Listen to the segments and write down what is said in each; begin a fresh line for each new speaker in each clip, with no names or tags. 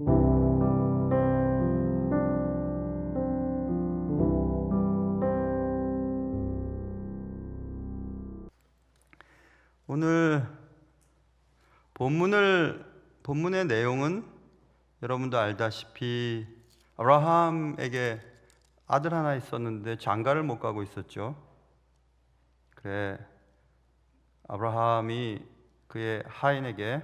오늘 본문의 내용은 여러분도 알다시피 아브라함에게 아들 하나 있었는데 장가를 못 가고 있었죠. 그래 아브라함이 그의 하인에게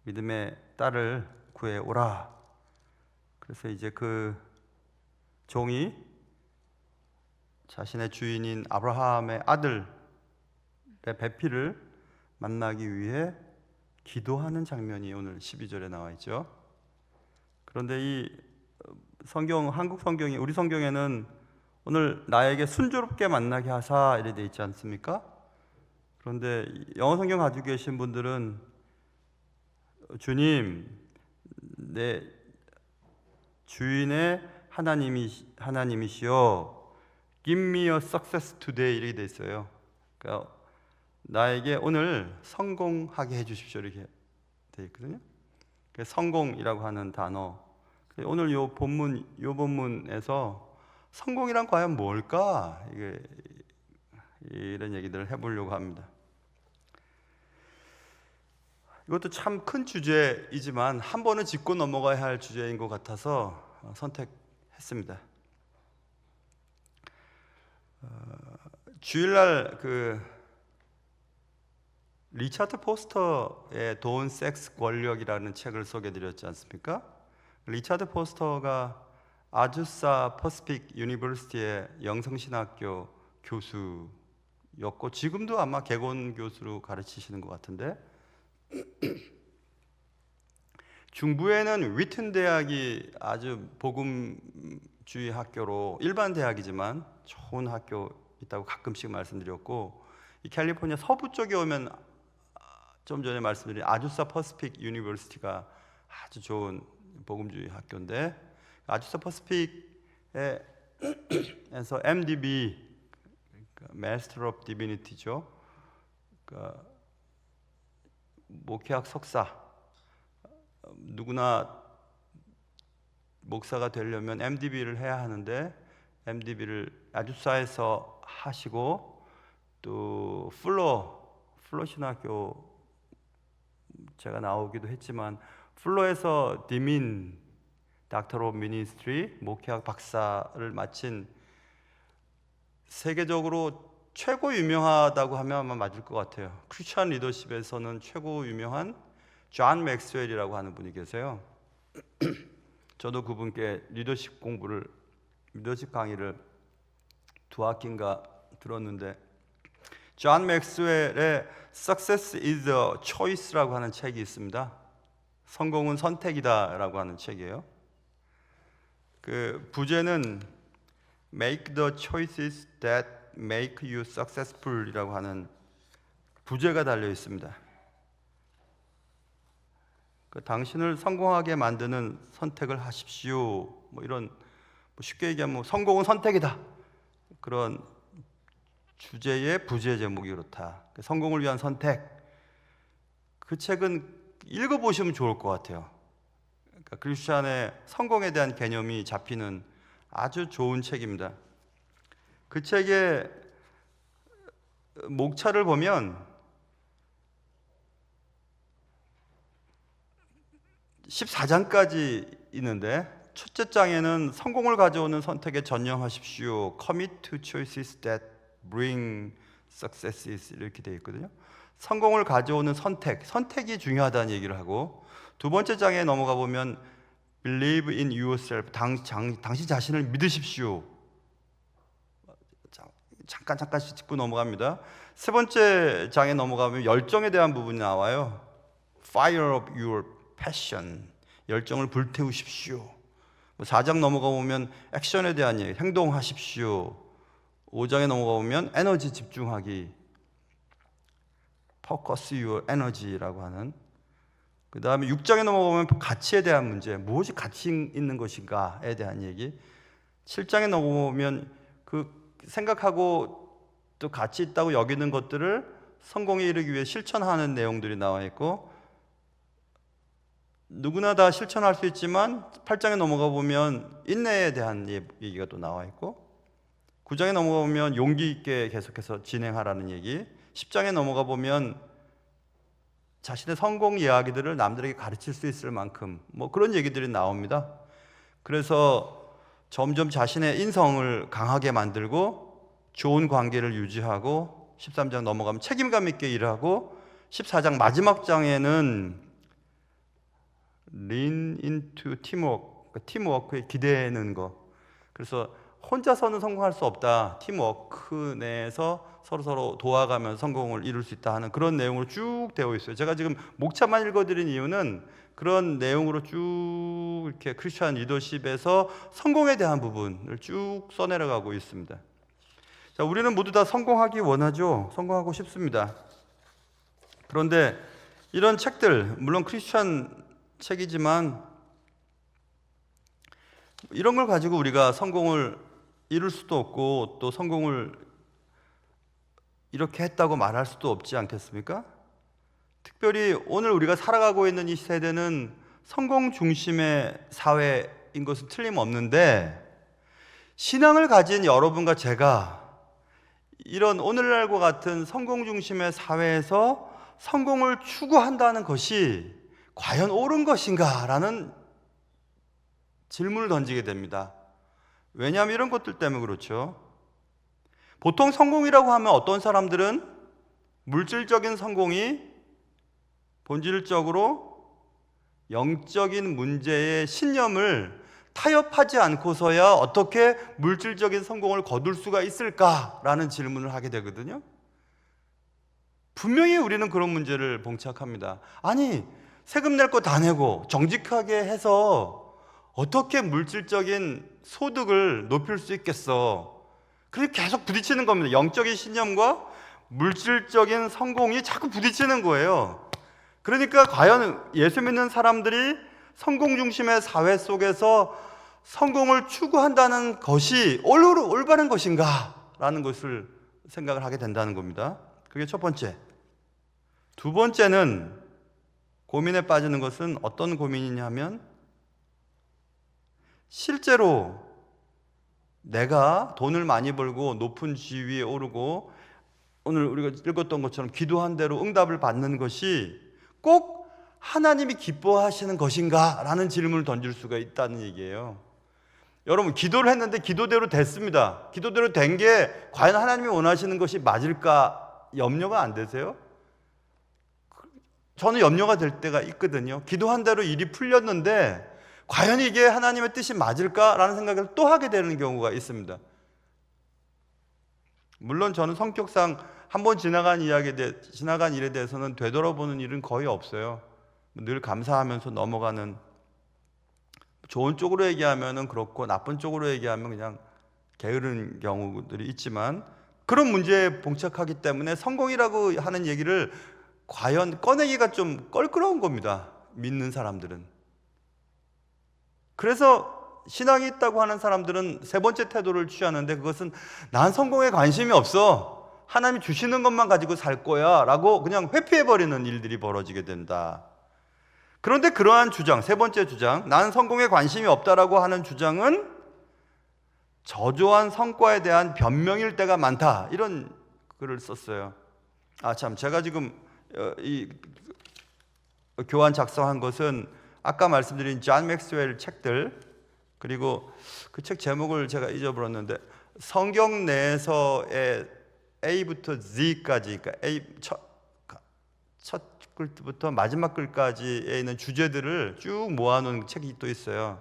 믿음의 딸을 구해오라. 그래서 이제 그 종이 자신의 주인인 아브라함의 아들의 배필을 만나기 위해 기도하는 장면이 오늘 12절에 나와 있죠. 그런데 이 성경, 한국 성경이, 우리 성경에는 오늘 나에게 순조롭게 만나게 하사 이렇게 돼 있지 않습니까? 그런데 영어 성경 가지고 계신 분들은 주님, 내 주인의 하나님이시여 Give me a success today 이렇게 돼 있어요. 그러니까 나에게 오늘 성공하게 해주십시오 이렇게 돼 있거든요. 성공이라고 하는 단어. 오늘 요 본문에서 성공이란 과연 뭘까? 이런 얘기들을 해보려고 합니다. 이것도 참 큰 주제이지만 한 번은 짚고 넘어가야 할 주제인 것 같아서 선택했습니다. 주일날 리차드 포스터의 돈, 섹스, 권력이라는 책을 소개해드렸지 않습니까? 리차드 포스터가 아주사 퍼시픽 유니버시티의 영성신학교 교수였고 지금도 아마 개건 교수로 가르치시는 것 같은데 중부에는 위튼 대학이 아주 복음주의 학교로 일반 대학이지만 좋은 학교 있다고 가끔씩 말씀드렸고 이 캘리포니아 서부 쪽에 오면 좀 전에 말씀드린 아주사 퍼시픽 유니버시티가 아주 좋은 복음주의 학교인데 아주사 퍼시픽에서 MDB Master of Divinity죠. 그러니까 목회학 석사 누구나 목사가 되려면 MDB를 해야 하는데 MDB를 아주사에서 하시고 또 플러 신학교 제가 나오기도 했지만 플러에서 디민 닥터 오브 미니스트리 목회학 박사를 마친 세계적으로 최고 유명하다고 하면 아마 맞을 것 같아요. 크리스천 리더십에서는 최고 유명한 존 맥스웰이라고 하는 분이 계세요. 저도 그분께 리더십 강의를 2학기인가 들었는데 존 맥스웰의 Success is a Choice라고 하는 책이 있습니다. 성공은 선택이다라고 하는 책이에요. 그 부제는 Make the choices that make you successful이라고 하는 부제가 달려 있습니다. 당신을 성공하게 만드는 선택을 하십시오. 이런 쉽게 얘기하면 성공은 선택이다. 그런 주제의 부제 제목이 그렇다. 성공을 위한 선택. 그 책은 읽어보시면 좋을 것 같아요. 그러니까 크리스천의 성공에 대한 개념이 잡히는 아주 좋은 책입니다. 그 책의 목차를 보면 14장까지 있는데 첫째 장에는 성공을 가져오는 선택에 전념하십시오. Commit to choices that bring successes 이렇게 되어 있거든요. 성공을 가져오는 선택이 중요하다는 얘기를 하고 두 번째 장에 넘어가 보면 Believe in yourself. 당신 자신을 믿으십시오. 잠깐씩 짚고 넘어갑니다. 세 번째 장에 넘어가면 열정에 대한 부분이 나와요. Fire of your passion. 열정을 불태우십시오. 4장 넘어가 보면 액션에 대한 얘기, 행동하십시오. 5장에 넘어가 보면 에너지 집중하기, Focus your energy라고 하는. 그 다음에 6장에 넘어가면 가치에 대한 문제, 무엇이 가치 있는 것인가에 대한 얘기. 7장에 넘어오면 그 생각하고 또 가치 있다고 여기는 것들을 성공에 이르기 위해 실천하는 내용들이 나와 있고, 누구나 다 실천할 수 있지만 8장에 넘어가 보면 인내에 대한 얘기가 또 나와 있고, 9장에 넘어가 보면 용기 있게 계속해서 진행하라는 얘기, 10장에 넘어가 보면 자신의 성공 이야기들을 남들에게 가르칠 수 있을 만큼 뭐 그런 얘기들이 나옵니다. 그래서 점점 자신의 인성을 강하게 만들고 좋은 관계를 유지하고, 13장 넘어가면 책임감 있게 일하고, 14장 마지막 장에는 lean into teamwork, 팀워크에 기대는 거. 그래서 혼자서는 성공할 수 없다, 팀워크 내에서 서로 도와가면 성공을 이룰 수 있다 하는 그런 내용으로 쭉 되어 있어요. 제가 지금 목차만 읽어드린 이유는 그런 내용으로 쭉 이렇게 크리스천 리더십에서 성공에 대한 부분을 쭉 써내려가고 있습니다. 자, 우리는 모두 다 성공하기 원하죠. 성공하고 싶습니다. 그런데 이런 책들, 물론 크리스천 책이지만 이런 걸 가지고 우리가 성공을 이룰 수도 없고, 또 성공을 이렇게 했다고 말할 수도 없지 않겠습니까? 특별히 오늘 우리가 살아가고 있는 이 세대는 성공 중심의 사회인 것은 틀림없는데, 신앙을 가진 여러분과 제가 이런 오늘날과 같은 성공 중심의 사회에서 성공을 추구한다는 것이 과연 옳은 것인가? 라는 질문을 던지게 됩니다. 왜냐하면 이런 것들 때문에 그렇죠. 보통 성공이라고 하면 어떤 사람들은 물질적인 성공이 본질적으로 영적인 문제의 신념을 타협하지 않고서야 어떻게 물질적인 성공을 거둘 수가 있을까라는 질문을 하게 되거든요. 분명히 우리는 그런 문제를 봉착합니다. 아니, 세금 낼 거 다 내고 정직하게 해서 어떻게 물질적인 소득을 높일 수 있겠어? 그렇게 계속 부딪히는 겁니다. 영적인 신념과 물질적인 성공이 자꾸 부딪히는 거예요. 그러니까 과연 예수 믿는 사람들이 성공 중심의 사회 속에서 성공을 추구한다는 것이 올바른 것인가? 라는 것을 생각을 하게 된다는 겁니다. 그게 첫 번째. 두 번째는, 고민에 빠지는 것은 어떤 고민이냐면, 실제로 내가 돈을 많이 벌고 높은 지위에 오르고 오늘 우리가 읽었던 것처럼 기도한 대로 응답을 받는 것이 꼭 하나님이 기뻐하시는 것인가? 라는 질문을 던질 수가 있다는 얘기예요. 여러분, 기도를 했는데 기도대로 됐습니다. 기도대로 된 게 과연 하나님이 원하시는 것이 맞을까? 염려가 안 되세요? 저는 염려가 될 때가 있거든요. 기도한 대로 일이 풀렸는데 과연 이게 하나님의 뜻이 맞을까라는 생각을 또 하게 되는 경우가 있습니다. 물론 저는 성격상 한번 지나간 일에 대해서는 되돌아보는 일은 거의 없어요. 늘 감사하면서 넘어가는, 좋은 쪽으로 얘기하면 그렇고 나쁜 쪽으로 얘기하면 그냥 게으른 경우들이 있지만, 그런 문제에 봉착하기 때문에 성공이라고 하는 얘기를 과연 꺼내기가 좀 껄끄러운 겁니다. 믿는 사람들은. 그래서 신앙이 있다고 하는 사람들은 세 번째 태도를 취하는데, 그것은 난 성공에 관심이 없어, 하나님이 주시는 것만 가지고 살 거야 라고 그냥 회피해버리는 일들이 벌어지게 된다. 그런데 그러한 주장, 세 번째 주장, 난 성공에 관심이 없다라고 하는 주장은 저조한 성과에 대한 변명일 때가 많다, 이런 글을 썼어요. 제가 지금 이 교환 작성한 것은 아까 말씀드린 존 맥스웰 책들, 그리고 그 책 제목을 제가 잊어버렸는데, 성경 내에서의 A부터 Z까지, 그러니까 첫 글부터 마지막 글까지에 있는 주제들을 쭉 모아놓은 책이 또 있어요.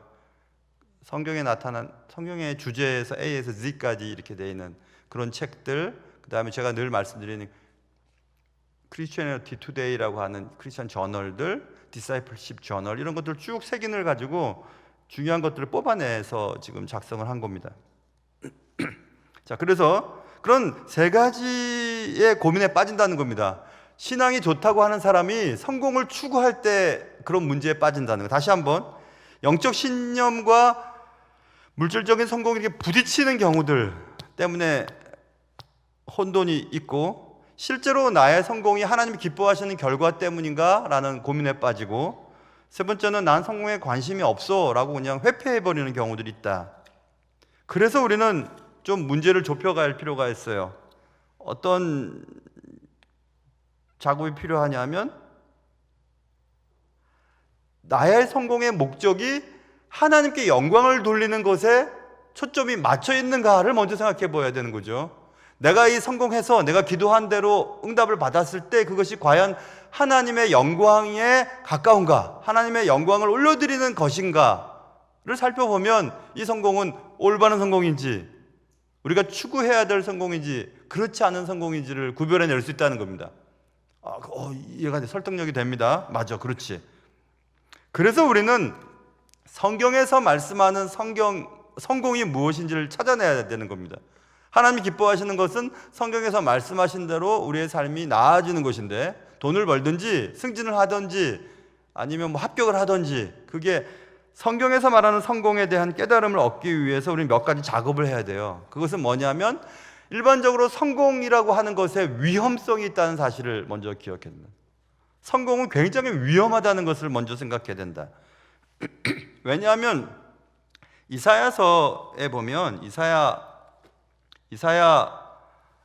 성경에 나타난, 성경의 주제에서 A에서 Z까지 이렇게 되어 있는 그런 책들, 그 다음에 제가 늘 말씀드리는 크리스천리티 투데이라고 하는 크리스천 저널들, 디사이플십 저널, 이런 것들 쭉 색인을 가지고 중요한 것들을 뽑아내서 지금 작성을 한 겁니다. 자, 그래서 그런 세 가지의 고민에 빠진다는 겁니다. 신앙이 좋다고 하는 사람이 성공을 추구할 때 그런 문제에 빠진다는 거. 다시 한번, 영적 신념과 물질적인 성공이 이렇게 부딪히는 경우들 때문에 혼돈이 있고, 실제로 나의 성공이 하나님이 기뻐하시는 결과 때문인가? 라는 고민에 빠지고, 세 번째는 난 성공에 관심이 없어 라고 그냥 회피해버리는 경우들이 있다. 그래서 우리는 좀 문제를 좁혀갈 필요가 있어요. 어떤 작업이 필요하냐면, 나의 성공의 목적이 하나님께 영광을 돌리는 것에 초점이 맞춰 있는가를 먼저 생각해 보아야 되는 거죠. 내가 이 성공해서 내가 기도한 대로 응답을 받았을 때 그것이 과연 하나님의 영광에 가까운가, 하나님의 영광을 올려드리는 것인가를 살펴보면 이 성공은 올바른 성공인지, 우리가 추구해야 될 성공인지, 그렇지 않은 성공인지를 구별해낼 수 있다는 겁니다. 이해가 설득력이 됩니다. 맞아, 그렇지. 그래서 우리는 성경에서 말씀하는 성공이 무엇인지를 찾아내야 되는 겁니다. 하나님이 기뻐하시는 것은 성경에서 말씀하신 대로 우리의 삶이 나아지는 것인데, 돈을 벌든지 승진을 하든지 아니면 합격을 하든지, 그게 성경에서 말하는 성공에 대한 깨달음을 얻기 위해서 우리는 몇 가지 작업을 해야 돼요. 그것은 뭐냐면, 일반적으로 성공이라고 하는 것에 위험성이 있다는 사실을 먼저 기억해야 된다. 성공은 굉장히 위험하다는 것을 먼저 생각해야 된다. 왜냐하면 이사야서에 보면, 이사야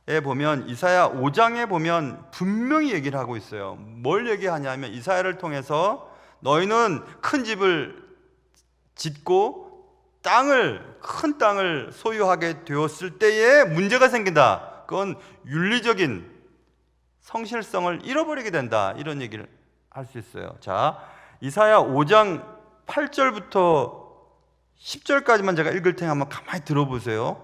5장에 보면 분명히 얘기를 하고 있어요. 뭘 얘기하냐면, 이사야를 통해서 너희는 큰 집을 짓고 큰 땅을 소유하게 되었을 때에 문제가 생긴다. 그건 윤리적인 성실성을 잃어버리게 된다. 이런 얘기를 할 수 있어요. 자, 이사야 5장 8절부터 10절까지만 제가 읽을 테니 한번 가만히 들어보세요.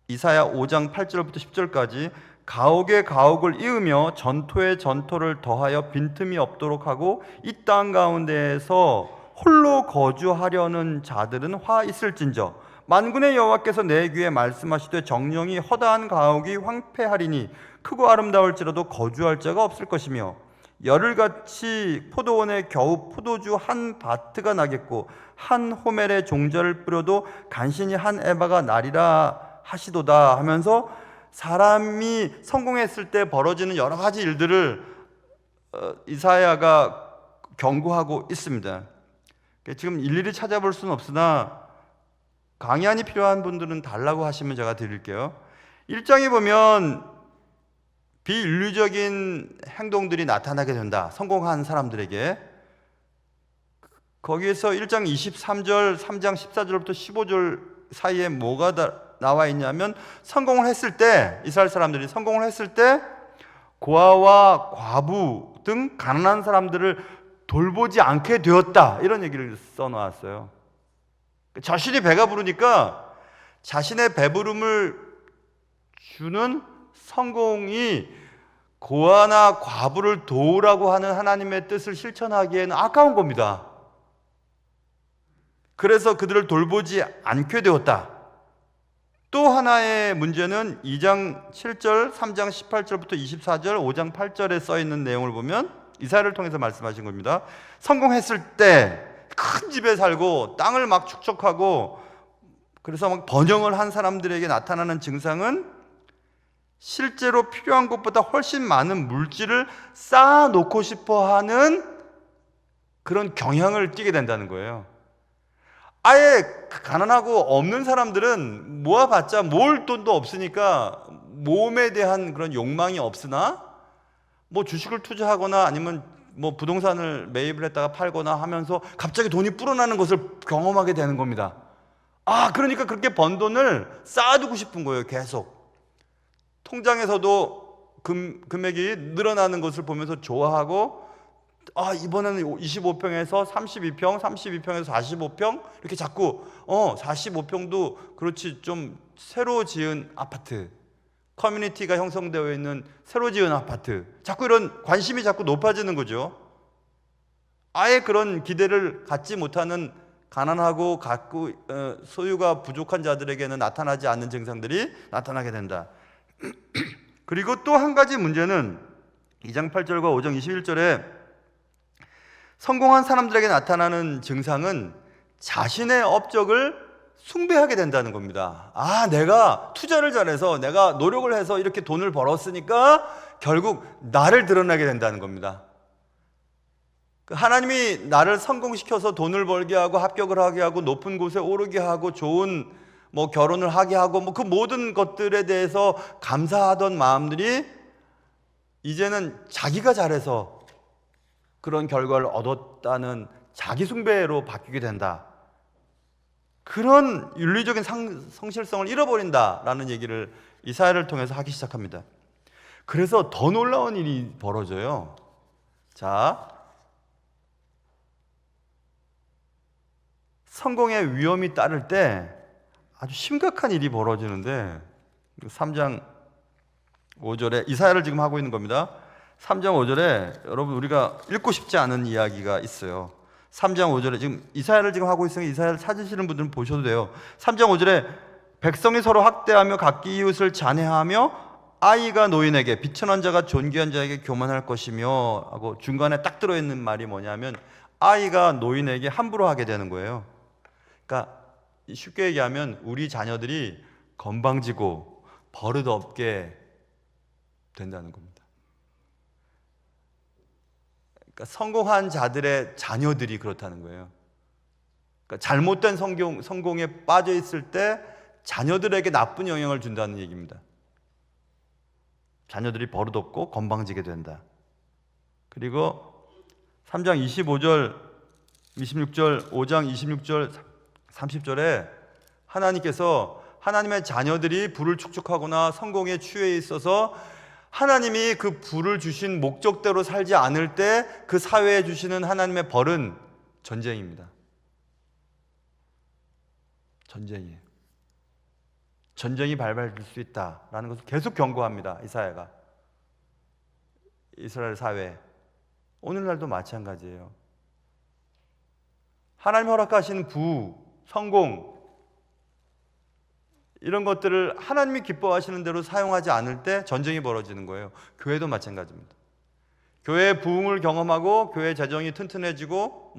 이사야 5장 8절부터 10절까지. 가옥에 가옥을 이으며 전토에 전토를 더하여 빈틈이 없도록 하고, 이 땅 가운데에서 홀로 거주하려는 자들은 화 있을진저. 만군의 여호와께서 내 귀에 말씀하시되, 정령이 허다한 가옥이 황폐하리니 크고 아름다울지라도 거주할 자가 없을 것이며, 열흘같이 포도원에 겨우 포도주 한 바트가 나겠고, 한 호멜에 종자를 뿌려도 간신히 한 에바가 나리라 하시도다 하면서, 사람이 성공했을 때 벌어지는 여러 가지 일들을 이사야가 경고하고 있습니다. 지금 일일이 찾아볼 수는 없으나 강의안이 필요한 분들은 달라고 하시면 제가 드릴게요. 1장에 보면 비인류적인 행동들이 나타나게 된다. 성공한 사람들에게. 거기에서 1장 23절, 3장 14절부터 15절 사이에 뭐가 나와 있냐면, 성공을 했을 때, 이스라엘 사람들이 성공을 했을 때 고아와 과부 등 가난한 사람들을 돌보지 않게 되었다. 이런 얘기를 써놓았어요. 자신이 배가 부르니까 자신의 배부름을 주는 성공이 고아나 과부를 도우라고 하는 하나님의 뜻을 실천하기에는 아까운 겁니다. 그래서 그들을 돌보지 않게 되었다. 또 하나의 문제는 2장 7절, 3장 18절부터 24절, 5장 8절에 써있는 내용을 보면 이사야를 통해서 말씀하신 겁니다. 성공했을 때 큰 집에 살고 땅을 막 축적하고 그래서 막 번영을 한 사람들에게 나타나는 증상은 실제로 필요한 것보다 훨씬 많은 물질을 쌓아놓고 싶어하는 그런 경향을 띠게 된다는 거예요. 아예 가난하고 없는 사람들은 모아봤자 모을 돈도 없으니까 모험에 대한 그런 욕망이 없으나, 뭐 주식을 투자하거나 아니면 뭐 부동산을 매입을 했다가 팔거나 하면서 갑자기 돈이 불어나는 것을 경험하게 되는 겁니다. 그러니까 그렇게 번 돈을 쌓아두고 싶은 거예요. 계속 통장에서도 금액이 늘어나는 것을 보면서 좋아하고, 이번에는 25평에서 32평, 32평에서 45평 이렇게 자꾸 45평도 그렇지 좀 새로 지은 아파트, 커뮤니티가 형성되어 있는 새로 지은 아파트, 자꾸 이런 관심이 자꾸 높아지는 거죠. 아예 그런 기대를 갖지 못하는 가난하고 소유가 부족한 자들에게는 나타나지 않는 증상들이 나타나게 된다. 그리고 또 한 가지 문제는 2장 8절과 5장 21절에 성공한 사람들에게 나타나는 증상은 자신의 업적을 숭배하게 된다는 겁니다. 아, 내가 투자를 잘해서 내가 노력을 해서 이렇게 돈을 벌었으니까 결국 나를 드러나게 된다는 겁니다. 하나님이 나를 성공시켜서 돈을 벌게 하고 합격을 하게 하고 높은 곳에 오르게 하고 좋은 결혼을 하게 하고 그 모든 것들에 대해서 감사하던 마음들이 이제는 자기가 잘해서 그런 결과를 얻었다는 자기 숭배로 바뀌게 된다. 그런 윤리적인 성실성을 잃어버린다라는 얘기를 이사야를 통해서 하기 시작합니다. 그래서 더 놀라운 일이 벌어져요. 자, 성공의 위험이 따를 때 아주 심각한 일이 벌어지는데 3장 5절에 이사야를 지금 하고 있는 겁니다. 3장 5절에 여러분 우리가 읽고 싶지 않은 이야기가 있어요. 3장 5절에 지금 이사야를 지금 하고 있으니까 이사야를 찾으시는 분들은 보셔도 돼요. 3장 5절에 백성이 서로 학대하며 각기 이웃을 잔해하며 아이가 노인에게 비천한 자가 존귀한 자에게 교만할 것이며 하고 중간에 딱 들어있는 말이 뭐냐면 아이가 노인에게 함부로 하게 되는 거예요. 그러니까 쉽게 얘기하면 우리 자녀들이 건방지고 버릇없게 된다는 겁니다. 그러니까 성공한 자들의 자녀들이 그렇다는 거예요. 그러니까 잘못된 성공에 빠져 있을 때 자녀들에게 나쁜 영향을 준다는 얘기입니다. 자녀들이 버릇없고 건방지게 된다. 그리고 3장 25절, 26절, 5장 26절, 30절에 하나님께서 하나님의 자녀들이 부를 축적하거나 성공에 취해 있어서 하나님이 그 부를 주신 목적대로 살지 않을 때 그 사회에 주시는 하나님의 벌은 전쟁입니다. 전쟁이에요. 전쟁이 발발될 수 있다라는 것을 계속 경고합니다. 이사야가. 이스라엘 사회, 오늘날도 마찬가지예요. 하나님 허락하신 부, 성공, 이런 것들을 하나님이 기뻐하시는 대로 사용하지 않을 때 전쟁이 벌어지는 거예요. 교회도 마찬가지입니다. 교회의 부흥을 경험하고 교회 재정이 튼튼해지고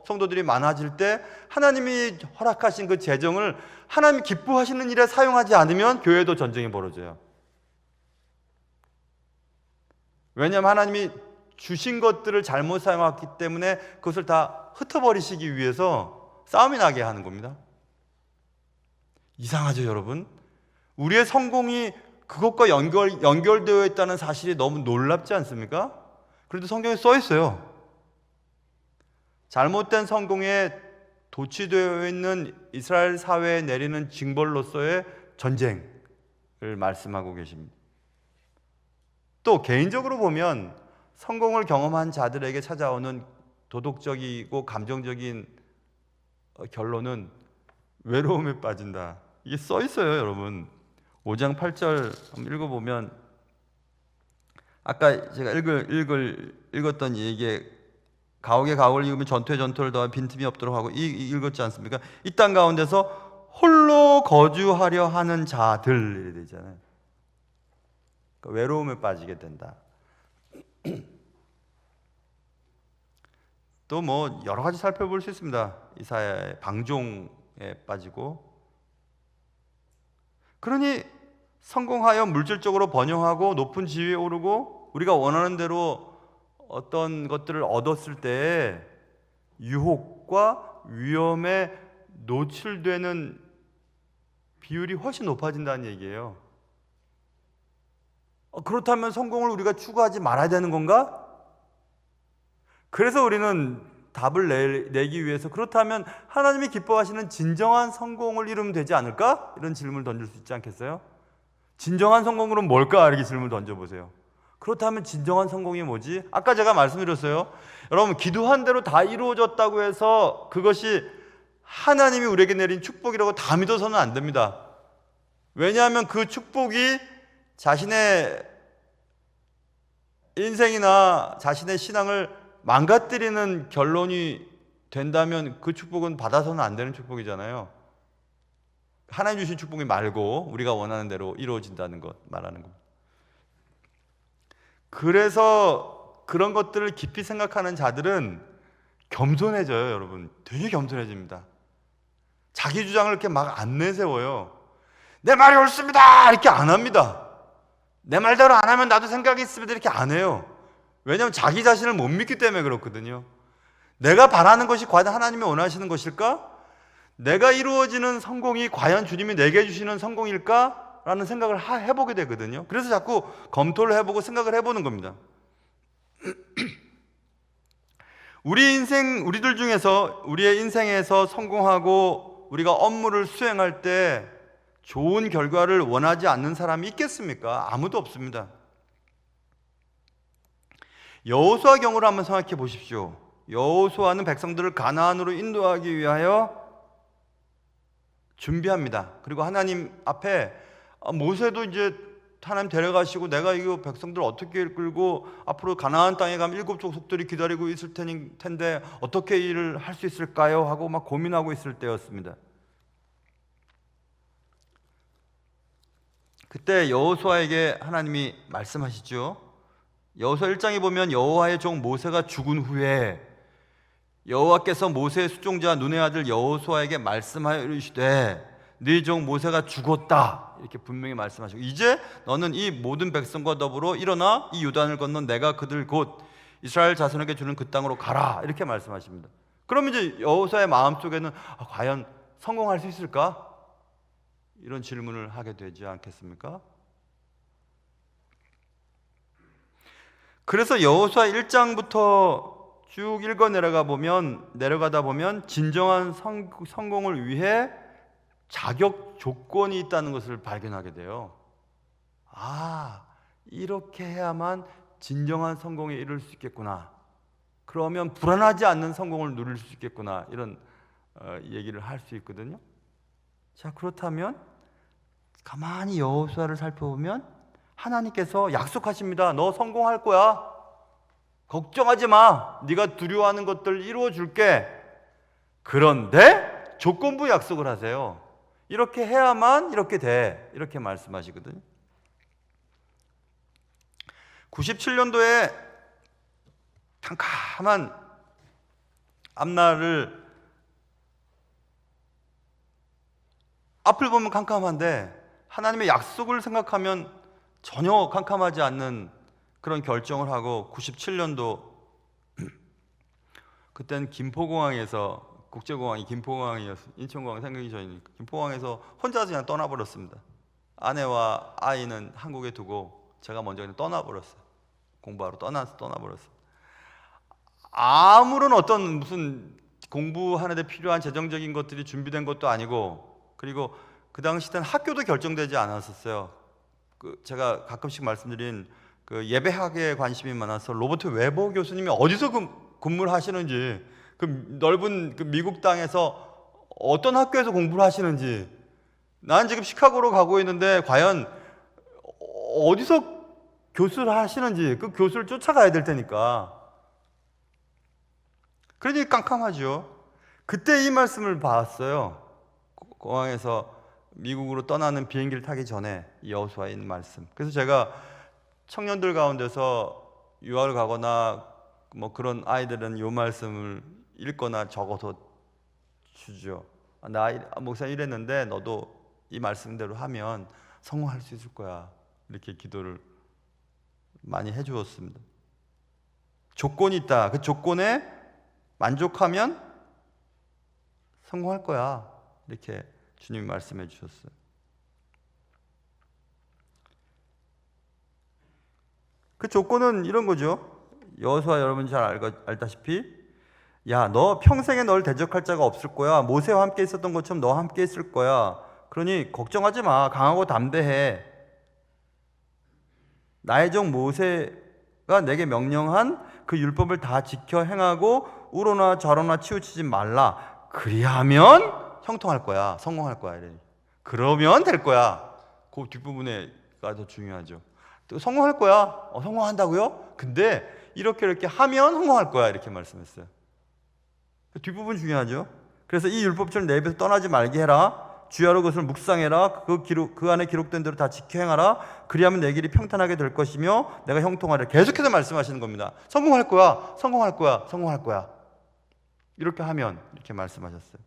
성도들이 많아질 때 하나님이 허락하신 그 재정을 하나님이 기뻐하시는 일에 사용하지 않으면 교회도 전쟁이 벌어져요. 왜냐하면 하나님이 주신 것들을 잘못 사용했기 때문에 그것을 다 흩어버리시기 위해서 싸움이 나게 하는 겁니다. 이상하죠, 여러분? 우리의 성공이 그것과 연결되어 있다는 사실이 너무 놀랍지 않습니까? 그래도 성경에 써 있어요. 잘못된 성공에 도취되어 있는 이스라엘 사회에 내리는 징벌로서의 전쟁을 말씀하고 계십니다. 또 개인적으로 보면 성공을 경험한 자들에게 찾아오는 도덕적이고 감정적인 결론은 외로움에 빠진다. 이게 써 있어요, 여러분. 5장 8절 한번 읽어보면 아까 제가 읽었던 얘기에 가옥에 가옥을 이으면 전투에 전투를 더하여 빈틈이 없도록 하고 읽었지 않습니까? 이 땅 가운데서 홀로 거주하려 하는 자들 이래 되잖아요. 그러니까 외로움에 빠지게 된다. 또 여러 가지 살펴볼 수 있습니다. 이사야의 방종에 빠지고, 그러니 성공하여 물질적으로 번영하고 높은 지위에 오르고 우리가 원하는 대로 어떤 것들을 얻었을 때 유혹과 위험에 노출되는 비율이 훨씬 높아진다는 얘기예요. 그렇다면 성공을 우리가 추구하지 말아야 되는 건가? 그래서 우리는 답을 내기 위해서 그렇다면 하나님이 기뻐하시는 진정한 성공을 이루면 되지 않을까? 이런 질문을 던질 수 있지 않겠어요? 진정한 성공은 뭘까? 이렇게 질문을 던져보세요. 그렇다면 진정한 성공이 뭐지? 아까 제가 말씀드렸어요. 여러분, 기도한 대로 다 이루어졌다고 해서 그것이 하나님이 우리에게 내린 축복이라고 다 믿어서는 안 됩니다. 왜냐하면 그 축복이 자신의 인생이나 자신의 신앙을 망가뜨리는 결론이 된다면 그 축복은 받아서는 안 되는 축복이잖아요. 하나님 주신 축복이 말고 우리가 원하는 대로 이루어진다는 것 말하는 겁니다. 그래서 그런 것들을 깊이 생각하는 자들은 겸손해져요, 여러분. 되게 겸손해집니다. 자기 주장을 이렇게 막 안 내세워요. 내 말이 옳습니다 이렇게 안 합니다. 내 말대로 안 하면 나도 생각이 있습니다 이렇게 안 해요. 왜냐하면 자기 자신을 못 믿기 때문에 그렇거든요. 내가 바라는 것이 과연 하나님이 원하시는 것일까? 내가 이루어지는 성공이 과연 주님이 내게 주시는 성공일까? 라는 생각을 해보게 되거든요. 그래서 자꾸 검토를 해보고 생각을 해보는 겁니다. 우리들 중에서 우리의 인생에서 성공하고 우리가 업무를 수행할 때 좋은 결과를 원하지 않는 사람이 있겠습니까? 아무도 없습니다. 여호수아 경우를 한번 생각해 보십시오. 여호수아는 백성들을 가나안으로 인도하기 위하여 준비합니다. 그리고 하나님 앞에 모세도 이제 하나님 데려가시고 내가 이거 백성들 어떻게 이끌고 앞으로 가나안 땅에 가면 7 족속들이 기다리고 있을 텐데 어떻게 일을 할 수 있을까요? 하고 막 고민하고 있을 때였습니다. 그때 여호수아에게 하나님이 말씀하시죠. 여호수아 1장에 보면 여호와의 종 모세가 죽은 후에 여호와께서 모세의 수종자 눈의 아들 여호수아에게 말씀하여 이르시되 네 종 모세가 죽었다 이렇게 분명히 말씀하시고 이제 너는 이 모든 백성과 더불어 일어나 이 요단을 건너 내가 그들 곧 이스라엘 자손에게 주는 그 땅으로 가라 이렇게 말씀하십니다. 그러면 이제 여호수아의 마음속에는 과연 성공할 수 있을까? 이런 질문을 하게 되지 않겠습니까? 그래서 여호수아 1장부터 쭉 읽어 내려가다 보면 진정한 성공을 위해 자격 조건이 있다는 것을 발견하게 돼요. 이렇게 해야만 진정한 성공에 이를 수 있겠구나. 그러면 불안하지 않는 성공을 누릴 수 있겠구나. 이런 얘기를 할 수 있거든요. 자, 그렇다면 가만히 여호수아를 살펴보면 하나님께서 약속하십니다. 너 성공할 거야. 걱정하지 마. 네가 두려워하는 것들 이루어 줄게. 그런데 조건부 약속을 하세요. 이렇게 해야만 이렇게 돼. 이렇게 말씀하시거든요. 97년도에 캄캄한 앞날을 앞을 보면 캄캄한데 하나님의 약속을 생각하면 전혀 캄캄하지 않는 그런 결정을 하고 97년도 그때는 김포공항에서 국제공항이 김포공항이었어요. 인천공항 생기기 전이니까 김포공항에서 혼자서 그냥 떠나버렸습니다. 아내와 아이는 한국에 두고 제가 먼저 그냥 떠나버렸어요. 공부하러 떠나버렸어요. 아무런 어떤 무슨 공부하는 데 필요한 재정적인 것들이 준비된 것도 아니고 그리고 그 당시 때는 학교도 결정되지 않았었어요. 제가 가끔씩 말씀드린 그 예배학에 관심이 많아서 로버트 웨버 교수님이 어디서 근무를 하시는지 그 넓은 그 미국 땅에서 어떤 학교에서 공부를 하시는지 나는 지금 시카고로 가고 있는데 과연 어디서 교수를 하시는지 그 교수를 쫓아가야 될 테니까 그러니 깜깜하죠. 그때 이 말씀을 봤어요. 공항에서 미국으로 떠나는 비행기를 타기 전에 여호수아의 말씀. 그래서 제가 청년들 가운데서 유학을 가거나 뭐 그런 아이들은 이 말씀을 읽거나 적어서 주죠. 나 목사님 이랬는데 너도 이 말씀대로 하면 성공할 수 있을 거야. 이렇게 기도를 많이 해주었습니다. 조건이 있다. 그 조건에 만족하면 성공할 거야. 이렇게 주님이 말씀해 주셨어요. 그 조건은 이런 거죠. 여호수아 여러분 잘 알다시피 야, 너 평생에 널 대적할 자가 없을 거야. 모세와 함께 있었던 것처럼 너와 함께 있을 거야. 그러니 걱정하지 마. 강하고 담대해. 나의 종 모세가 내게 명령한 그 율법을 다 지켜 행하고 우로나 좌로나 치우치지 말라. 그리하면 형통할 거야. 성공할 거야. 이래. 그러면 될 거야. 그 뒷부분에가 더 중요하죠. 또 성공할 거야. 성공한다고요? 근데 이렇게 하면 성공할 거야. 이렇게 말씀했어요. 그 뒷부분 중요하죠. 그래서 이 율법처럼 내 입에서 떠나지 말게 해라. 주야로 그것을 묵상해라. 그 안에 기록된 대로 다 지켜 행하라. 그리하면 내 길이 평탄하게 될 것이며 내가 형통하리라. 계속해서 말씀하시는 겁니다. 성공할 거야. 성공할 거야. 성공할 거야. 이렇게 하면 이렇게 말씀하셨어요.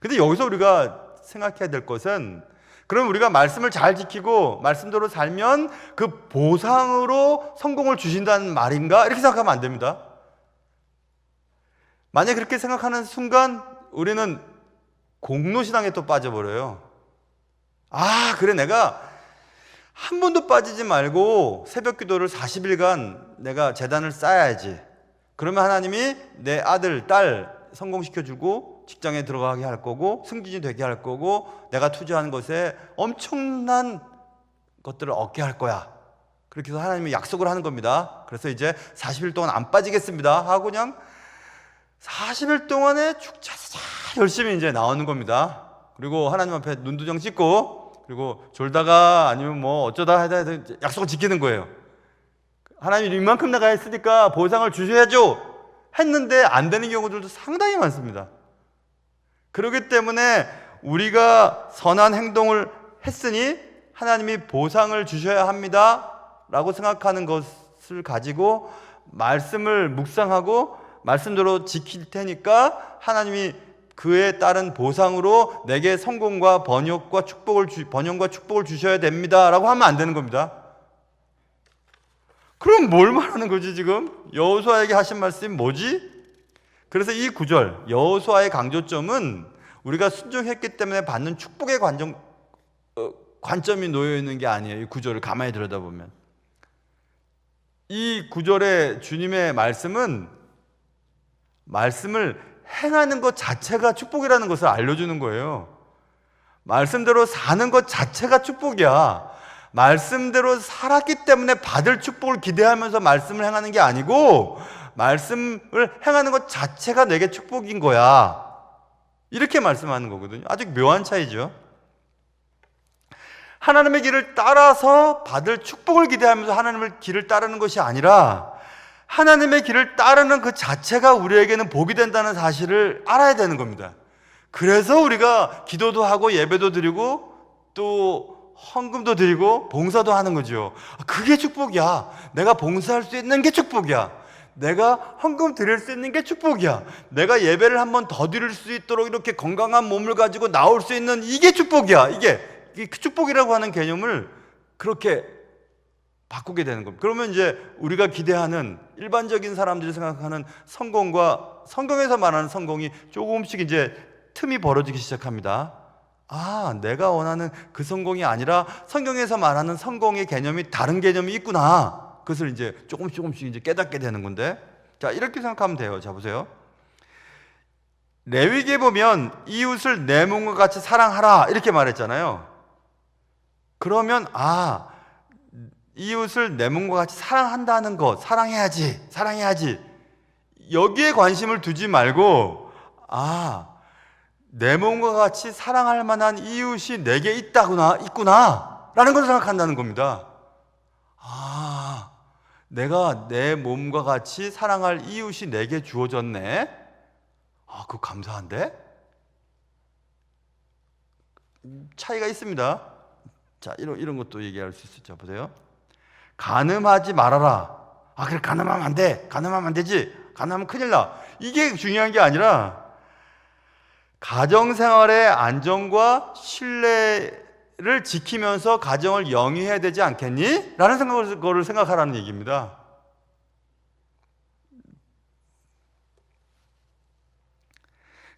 근데 여기서 우리가 생각해야 될 것은, 그럼 우리가 말씀을 잘 지키고 말씀대로 살면 그 보상으로 성공을 주신다는 말인가? 이렇게 생각하면 안 됩니다. 만약에 그렇게 생각하는 순간 우리는 공로신앙에 또 빠져버려요. 아, 그래, 내가 한 번도 빠지지 말고 새벽 기도를 40일간 내가 제단을 쌓아야지. 그러면 하나님이 내 아들, 딸 성공시켜주고 직장에 들어가게 할 거고 승진이 되게 할 거고 내가 투자하는 것에 엄청난 것들을 얻게 할 거야. 그렇게 해서 하나님이 약속을 하는 겁니다. 그래서 이제 40일 동안 안 빠지겠습니다 하고 그냥 40일 동안에 죽자수자 열심히 이제 나오는 겁니다. 그리고 하나님 앞에 눈두정 찍고, 그리고 졸다가 아니면 뭐 어쩌다 하다 약속을 지키는 거예요. 하나님이 이만큼 내가 했으니까 보상을 주셔야죠 했는데 안 되는 경우들도 상당히 많습니다. 그렇기 때문에 우리가 선한 행동을 했으니 하나님이 보상을 주셔야 합니다 라고 생각하는 것을 가지고 말씀을 묵상하고 말씀대로 지킬 테니까 하나님이 그에 따른 보상으로 내게 성공과 번영과 축복을 주셔야 됩니다 라고 하면 안 되는 겁니다. 그럼 뭘 말하는 거지 지금? 여호수아에게 하신 말씀이 뭐지? 그래서 이 구절 여호수아의 강조점은 우리가 순종했기 때문에 받는 축복의 관점이 놓여 있는 게 아니에요. 이 구절을 가만히 들여다보면 이 구절의 주님의 말씀은 말씀을 행하는 것 자체가 축복이라는 것을 알려주는 거예요. 말씀대로 사는 것 자체가 축복이야. 말씀대로 살았기 때문에 받을 축복을 기대하면서 말씀을 행하는 게 아니고 말씀을 행하는 것 자체가 내게 축복인 거야. 이렇게 말씀하는 거거든요. 아주 묘한 차이죠. 하나님의 길을 따라서 받을 축복을 기대하면서 하나님의 길을 따르는 것이 아니라 하나님의 길을 따르는 그 자체가 우리에게는 복이 된다는 사실을 알아야 되는 겁니다. 그래서 우리가 기도도 하고 예배도 드리고 또 헌금도 드리고 봉사도 하는 거죠. 그게 축복이야. 내가 봉사할 수 있는 게 축복이야. 내가 헌금 드릴 수 있는 게 축복이야. 내가 예배를 한 번 더 드릴 수 있도록 이렇게 건강한 몸을 가지고 나올 수 있는 이게 축복이야. 이게 축복이라고 하는 개념을 그렇게 바꾸게 되는 겁니다. 그러면 이제 우리가 기대하는 일반적인 사람들이 생각하는 성공과 성경에서 말하는 성공이 조금씩 이제 틈이 벌어지기 시작합니다. 아, 내가 원하는 그 성공이 아니라 성경에서 말하는 성공의 개념이 다른 개념이 있구나. 그것을 이제 조금씩 이제 깨닫게 되는 건데, 자, 이렇게 생각하면 돼요. 자, 보세요. 레위기에 보면 이웃을 내 몸과 같이 사랑하라 이렇게 말했잖아요. 그러면 이웃을 내 몸과 같이 사랑한다는 것, 사랑해야지 여기에 관심을 두지 말고 내 몸과 같이 사랑할 만한 이웃이 내게 있구나 라는 것을 생각한다는 겁니다. 내가 내 몸과 같이 사랑할 이웃이 내게 주어졌네. 그거 감사한데? 차이가 있습니다. 자, 이런 것도 얘기할 수 있죠. 보세요. 간음하지 말아라. 그래, 간음하면 안 돼. 간음하면 안 되지. 간음하면 큰일 나. 이게 중요한 게 아니라 가정생활의 안정과 신뢰를 지키면서 가정을 영위해야 되지 않겠니? 라는 거를 생각하라는 얘기입니다.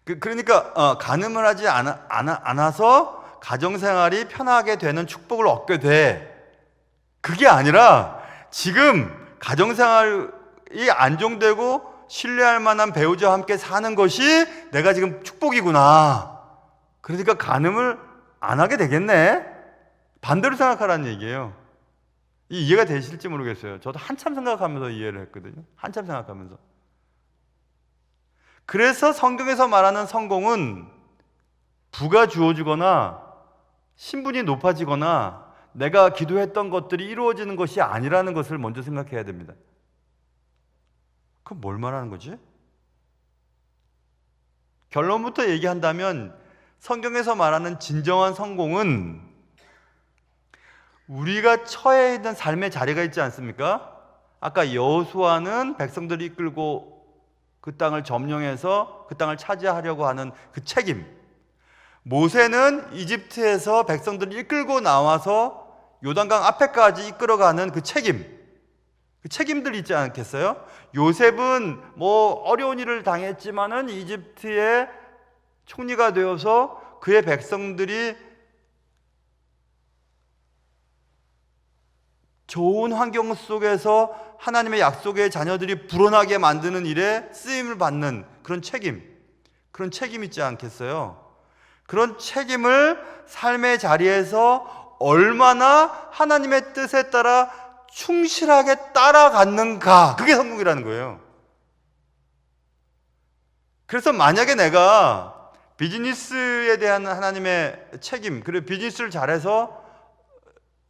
그러니까 간음을 하지 않아서 가정생활이 편하게 되는 축복을 얻게 돼. 그게 아니라 지금 가정생활이 안정되고 신뢰할 만한 배우자와 함께 사는 것이 내가 지금 축복이구나. 그러니까 간음을 안 하게 되겠네. 반대로 생각하라는 얘기예요. 이해가 되실지 모르겠어요. 저도 한참 생각하면서 이해를 했거든요. 한참 생각하면서. 그래서 성경에서 말하는 성공은 부가 주어지거나 신분이 높아지거나 내가 기도했던 것들이 이루어지는 것이 아니라는 것을 먼저 생각해야 됩니다. 그럼 뭘 말하는 거지? 결론부터 얘기한다면 성경에서 말하는 진정한 성공은 우리가 처해 있는 삶의 자리가 있지 않습니까? 아까 여호수아는 백성들이 이끌고 그 땅을 점령해서 그 땅을 차지하려고 하는 그 책임, 모세는 이집트에서 백성들을 이끌고 나와서 요단강 앞에까지 이끌어가는 그 책임들 있지 않겠어요? 요셉은 뭐 어려운 일을 당했지만은 이집트의 총리가 되어서 그의 백성들이 좋은 환경 속에서 하나님의 약속의 자녀들이 불어나게 만드는 일에 쓰임을 받는 그런 책임 있지 않겠어요? 그런 책임을 삶의 자리에서 얼마나 하나님의 뜻에 따라 충실하게 따라갔는가, 그게 성공이라는 거예요. 그래서 만약에 내가 비즈니스에 대한 하나님의 책임, 그리고 비즈니스를 잘해서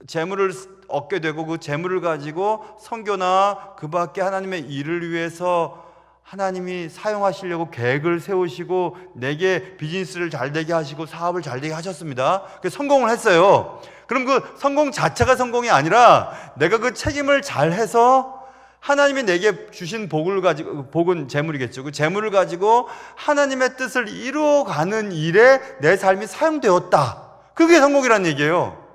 재물을 얻게 되고 그 재물을 가지고 선교나 그 밖에 하나님의 일을 위해서 하나님이 사용하시려고 계획을 세우시고 내게 비즈니스를 잘 되게 하시고 사업을 잘 되게 하셨습니다. 그래서 성공을 했어요. 그럼 그 성공 자체가 성공이 아니라 내가 그 책임을 잘해서 하나님이 내게 주신 복을 가지고, 복은 재물이겠죠. 그 재물을 가지고 하나님의 뜻을 이루어가는 일에 내 삶이 사용되었다. 그게 성공이라는 얘기예요.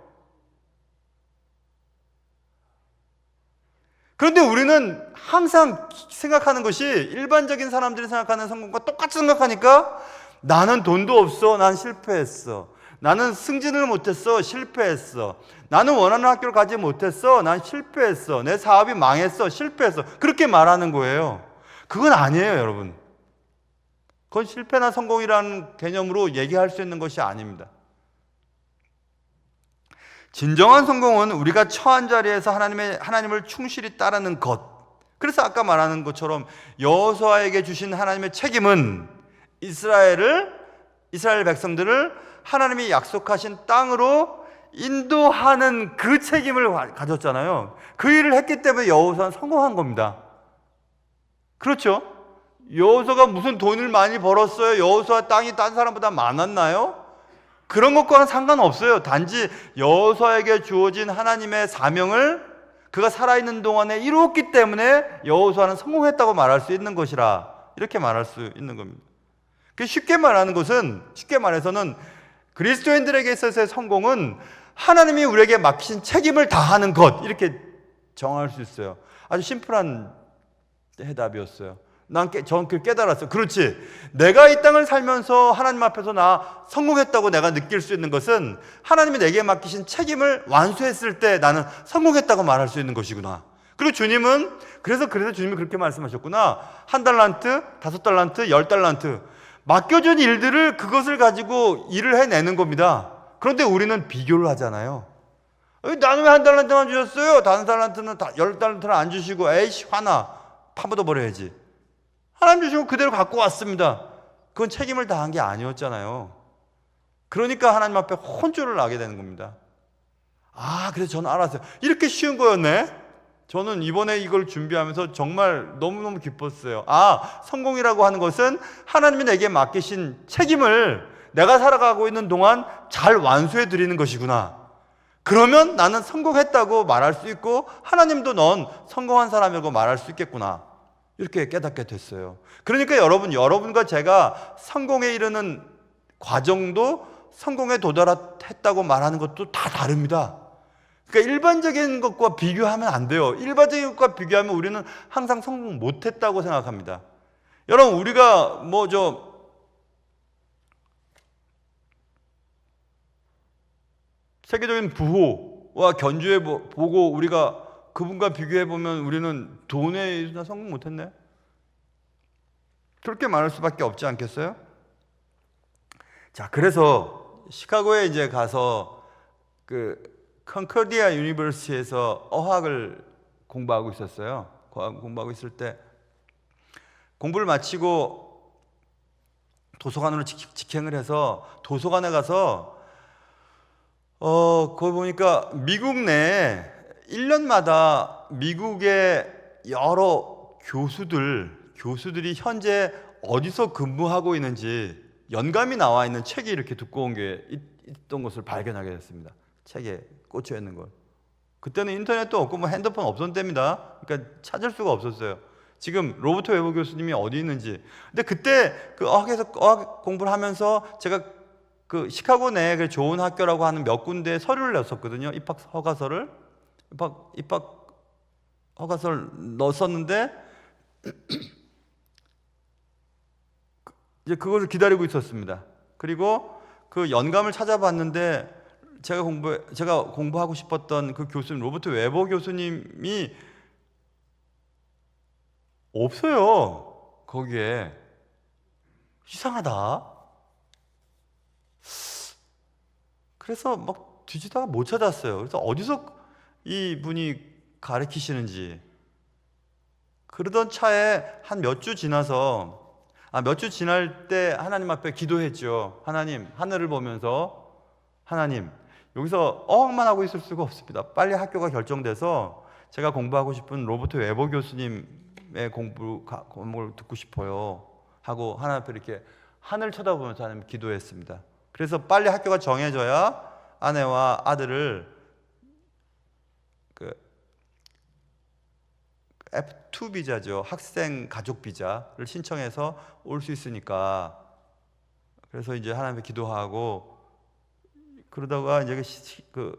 그런데 우리는 항상 생각하는 것이 일반적인 사람들이 생각하는 성공과 똑같이 생각하니까 나는 돈도 없어, 난 실패했어. 나는 승진을 못했어, 실패했어. 나는 원하는 학교를 가지 못했어, 난 실패했어. 내 사업이 망했어, 실패했어. 그렇게 말하는 거예요. 그건 아니에요, 여러분. 그건 실패나 성공이라는 개념으로 얘기할 수 있는 것이 아닙니다. 진정한 성공은 우리가 처한 자리에서 하나님을 충실히 따르는 것. 그래서 아까 말하는 것처럼 여호수아에게 주신 하나님의 책임은 이스라엘 백성들을 하나님이 약속하신 땅으로 인도하는 그 책임을 가졌잖아요. 그 일을 했기 때문에 여호수아는 성공한 겁니다. 그렇죠? 여호수아가 무슨 돈을 많이 벌었어요? 여호수아 땅이 딴 사람보다 많았나요? 그런 것과는 상관없어요. 단지 여호수아에게 주어진 하나님의 사명을 그가 살아있는 동안에 이루었기 때문에 여호수아는 성공했다고 말할 수 있는 것이라, 이렇게 말할 수 있는 겁니다. 쉽게 말해서는 그리스도인들에게 있어서의 성공은 하나님이 우리에게 맡기신 책임을 다하는 것, 이렇게 정할 수 있어요. 아주 심플한 해답이었어요. 전 그 깨달았어요. 그렇지. 내가 이 땅을 살면서 하나님 앞에서 나 성공했다고 내가 느낄 수 있는 것은 하나님이 내게 맡기신 책임을 완수했을 때 나는 성공했다고 말할 수 있는 것이구나. 그리고 주님은 그래서 주님이 그렇게 말씀하셨구나. 1달란트, 5달란트, 10달란트 맡겨준 일들을 그것을 가지고 일을 해내는 겁니다. 그런데 우리는 비교를 하잖아요. 나는 왜 1달란트만 주셨어요? 다른 달란트는 10달란트는 안 주시고 에이씨 화나, 파묻어 버려야지. 하나님 주시고 그대로 갖고 왔습니다. 그건 책임을 다한 게 아니었잖아요. 그러니까 하나님 앞에 혼쭐을 나게 되는 겁니다. 그래서 저는 알았어요. 이렇게 쉬운 거였네. 저는 이번에 이걸 준비하면서 정말 너무너무 기뻤어요. 성공이라고 하는 것은 하나님이 내게 맡기신 책임을 내가 살아가고 있는 동안 잘 완수해 드리는 것이구나. 그러면 나는 성공했다고 말할 수 있고 하나님도 넌 성공한 사람이라고 말할 수 있겠구나. 이렇게 깨닫게 됐어요. 그러니까 여러분과 제가 성공에 이르는 과정도 성공에 도달했다고 말하는 것도 다 다릅니다. 그러니까 일반적인 것과 비교하면 안 돼요. 일반적인 것과 비교하면 우리는 항상 성공 못했다고 생각합니다. 여러분, 우리가 세계적인 부호와 견주해 보고 우리가 그분과 비교해보면 우리는 돈에 있어서 성공 못했네? 그렇게 말할 수밖에 없지 않겠어요? 자, 그래서 시카고에 이제 가서 그 컨코디아 유니버시티에서 어학을 공부하고 있었어요. 공부하고 있을 때 공부를 마치고 도서관으로 직행을 해서 도서관에 가서 거기 보니까 미국 내에 1년마다 미국의 여러 교수들이 현재 어디서 근무하고 있는지 연감이 나와 있는 책이 이렇게 두꺼운 게 있던 것을 발견하게 됐습니다. 책에 꽂혀 있는 걸. 그때는 인터넷도 없고 핸드폰 없었던 때입니다. 그러니까 찾을 수가 없었어요. 지금 로버트 웨버 교수님이 어디 있는지. 근데 그때 그 어학 공부를 하면서 제가 그 시카고 내에 그 좋은 학교라고 하는 몇 군데 서류를 냈었거든요. 입학 허가서를 입학 허가서를 넣었었는데 이제 그것을 기다리고 있었습니다. 그리고 그 연감을 찾아봤는데 제가 공부하고 싶었던 그 교수님, 로버트 웨버 교수님이 없어요. 거기에. 이상하다. 그래서 막 뒤지다가 못 찾았어요. 그래서 어디서 이분이 가르치시는지. 그러던 차에 한 몇 주 지나서, 몇 주 지날 때 하나님 앞에 기도했죠. 하나님, 하늘을 보면서, 하나님, 여기서 어학만 하고 있을 수가 없습니다. 빨리 학교가 결정돼서 제가 공부하고 싶은 로버트 웨버 교수님의 공부를 듣고 싶어요 하고 하나님 앞에 이렇게 하늘 쳐다보면서 하나님 기도했습니다. 그래서 빨리 학교가 정해져야 아내와 아들을 그 F2 비자죠. 학생 가족 비자를 신청해서 올 수 있으니까. 그래서 이제 하나님께 기도하고 그러다가 이제 그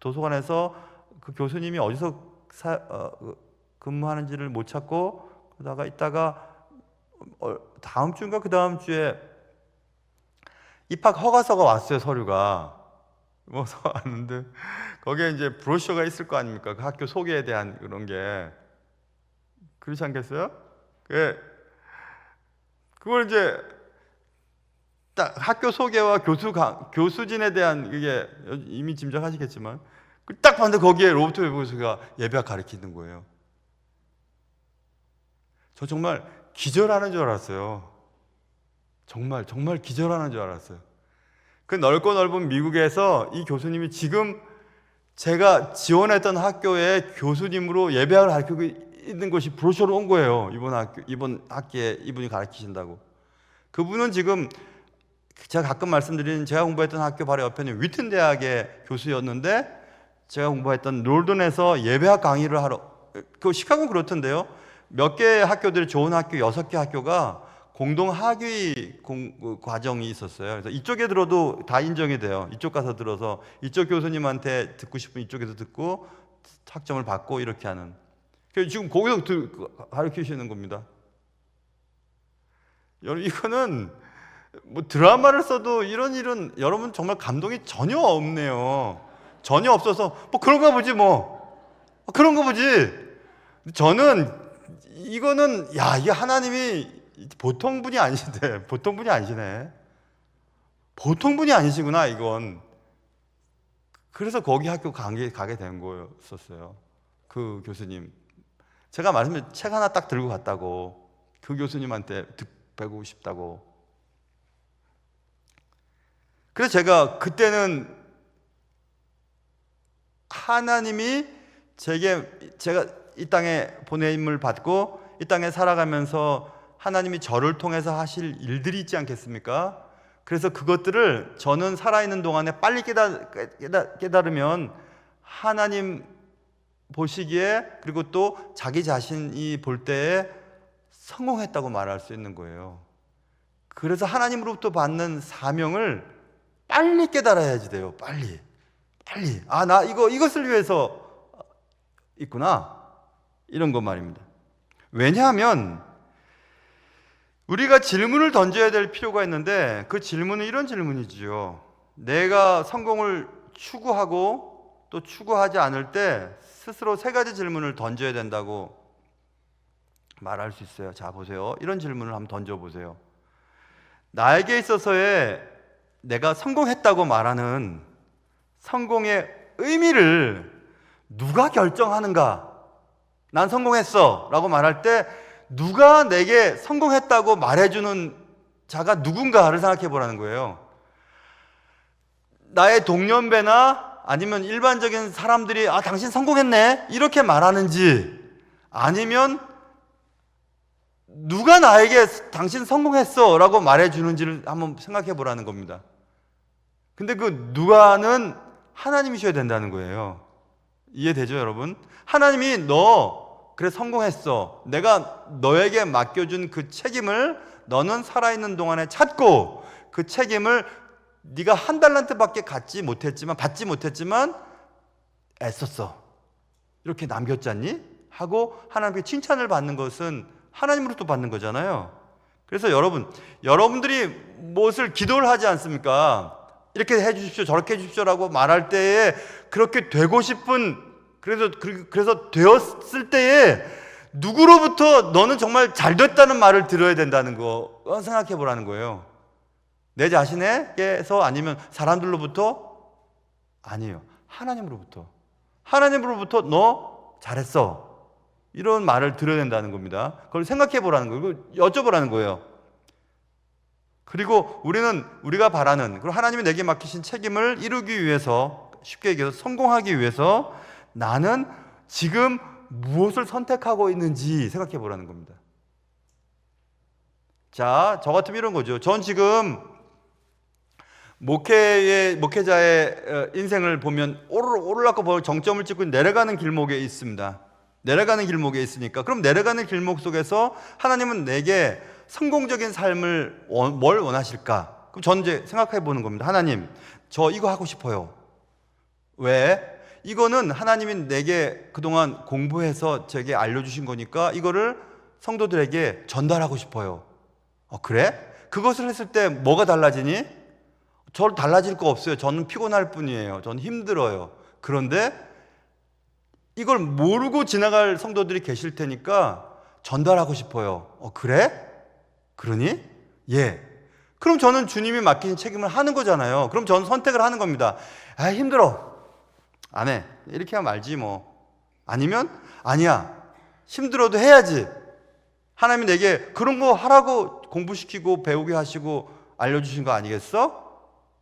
도서관에서 그 교수님이 어디서 근무하는지를 못 찾고 그러다가 있다가 다음 주인가 그 다음 주에 입학 허가서가 왔어요. 서류가 왔는데 거기에 이제 브로셔가 있을 거 아닙니까? 그 학교 소개에 대한 그런 게. 그렇지 않겠어요? 그걸 이제 딱 학교 소개와 교수진에 대한 이게 이미 짐작하시겠지만 딱 봤는데 거기에 로버트 웨버 교수가 예배학 가르치는 거예요. 저 정말 기절하는 줄 알았어요. 정말 기절하는 줄 알았어요. 그 넓고 넓은 미국에서 이 교수님이 지금 제가 지원했던 학교의 교수님으로 예배학을 가르치고 있는 것이 브로셔로 온 거예요. 이번 학기에 이분이 가르치신다고. 그분은 지금 제가 가끔 말씀드리는 제가 공부했던 학교 바로 옆에 있는 위튼 대학의 교수였는데 제가 공부했던 롤던에서 예배학 강의를 하러, 그 시카고는 그렇던데요. 몇 개의 학교들이 좋은 학교 6개 학교가 공동 학위 과정이 있었어요. 그래서 이쪽에 들어도 다 인정이 돼요. 이쪽 가서 들어서 이쪽 교수님한테 듣고 싶으면 이쪽에서 듣고 학점을 받고 이렇게 하는. 지금 거기서 가르치시는 겁니다. 여러분, 이거는 뭐 드라마를 써도 이런 일은 여러분 정말 감동이 전혀 없네요. 전혀 없어서 뭐 그런가 보지 그런가 보지. 저는 이거는 이게 하나님이 보통 분이 아니시네. 보통 분이 아니시구나 이건. 그래서 거기 학교 가게 된 거였었어요. 그 교수님. 제가 말씀드린 책 하나 딱 들고 갔다고. 그 교수님한테 배우고 싶다고. 그래서 제가 그때는 하나님이 제가 이 땅에 보냄을 받고 이 땅에 살아가면서 하나님이 저를 통해서 하실 일들이 있지 않겠습니까? 그래서 그것들을 저는 살아있는 동안에 빨리 깨달으면 하나님 보시기에 그리고 또 자기 자신이 볼 때에 성공했다고 말할 수 있는 거예요. 그래서 하나님으로부터 받는 사명을 빨리 깨달아야지 돼요. 빨리. 나 이것을 위해서 있구나. 이런 것 말입니다. 왜냐하면 우리가 질문을 던져야 될 필요가 있는데 그 질문은 이런 질문이지요. 내가 성공을 추구하고 또 추구하지 않을 때 스스로 3가지 질문을 던져야 된다고 말할 수 있어요. 자, 보세요. 이런 질문을 한번 던져보세요. 나에게 있어서의 내가 성공했다고 말하는 성공의 의미를 누가 결정하는가? 난 성공했어 라고 말할 때 누가 내게 성공했다고 말해주는 자가 누군가를 생각해 보라는 거예요. 나의 동년배나 아니면 일반적인 사람들이 당신 성공했네 이렇게 말하는지, 아니면 누가 나에게 당신 성공했어 라고 말해주는지를 한번 생각해 보라는 겁니다. 근데 그 누가는 하나님이셔야 된다는 거예요. 이해되죠, 여러분? 하나님이 너 그래 성공했어, 내가 너에게 맡겨준 그 책임을 너는 살아있는 동안에 찾고 그 책임을 네가 한 달란트밖에 받지 못했지만 애썼어. 이렇게 남겼잖니? 하고 하나님께 칭찬을 받는 것은 하나님으로부터 받는 거잖아요. 그래서 여러분들이 무엇을 기도를 하지 않습니까? 이렇게 해 주십시오, 저렇게 해 주십시오라고 말할 때에 그렇게 되고 싶은, 그래서 되었을 때에 누구로부터 너는 정말 잘 됐다는 말을 들어야 된다는 거 생각해 보라는 거예요. 내 자신에게서 아니면 사람들로부터? 아니에요. 하나님으로부터 너 잘했어, 이런 말을 들어야 된다는 겁니다. 그걸 생각해 보라는 거예요. 여쭤보라는 거예요. 그리고 우리가 바라는, 그리고 하나님이 내게 맡기신 책임을 이루기 위해서, 쉽게 얘기해서 성공하기 위해서 나는 지금 무엇을 선택하고 있는지 생각해 보라는 겁니다. 자, 저 같으면 이런 거죠. 전 지금 목회자의 인생을 보면 오르락고 정점을 찍고 내려가는 길목에 있습니다. 내려가는 길목에 있으니까, 그럼 내려가는 길목 속에서 하나님은 내게 성공적인 삶을 뭘 원하실까? 그럼 저는 이제 생각해 보는 겁니다. 하나님, 저 이거 하고 싶어요. 왜? 이거는 하나님이 내게 그동안 공부해서 제게 알려주신 거니까 이거를 성도들에게 전달하고 싶어요. 그래? 그것을 했을 때 뭐가 달라지니? 저 달라질 거 없어요. 저는 피곤할 뿐이에요. 저는 힘들어요. 그런데 이걸 모르고 지나갈 성도들이 계실 테니까 전달하고 싶어요. 그래? 그러니? 예. 그럼 저는 주님이 맡긴 책임을 하는 거잖아요. 그럼 저는 선택을 하는 겁니다. 힘들어, 안 해, 이렇게 하면 말지 뭐. 아니면 아니야, 힘들어도 해야지. 하나님이 내게 그런 거 하라고 공부시키고 배우게 하시고 알려주신 거 아니겠어?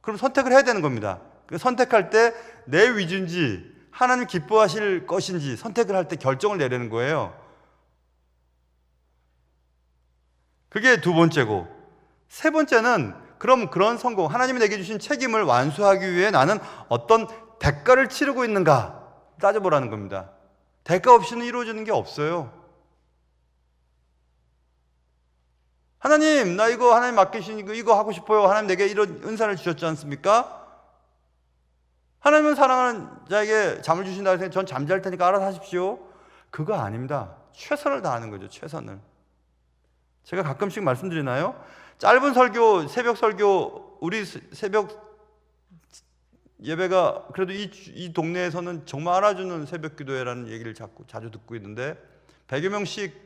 그럼 선택을 해야 되는 겁니다. 선택할 때 내 위주인지 하나님 기뻐하실 것인지 선택을 할 때 결정을 내리는 거예요. 그게 두 번째고, 세 번째는 그럼 그런 성공, 하나님이 내게 주신 책임을 완수하기 위해 나는 어떤 대가를 치르고 있는가 따져보라는 겁니다. 대가 없이는 이루어지는 게 없어요. 하나님, 나 이거 하나님 맡기신 이거 하고 싶어요. 하나님 내게 이런 은사를 주셨지 않습니까? 하나님은 사랑하는 자에게 잠을 주신다 해서 전 잠잘 테니까 알아서 하십시오. 그거 아닙니다. 최선을 다하는 거죠. 최선을. 제가 가끔씩 말씀드리나요? 짧은 설교, 새벽 설교, 우리 새벽 예배가 그래도 이 동네에서는 정말 알아주는 새벽 기도회라는 얘기를 자주 듣고 있는데 100여 명씩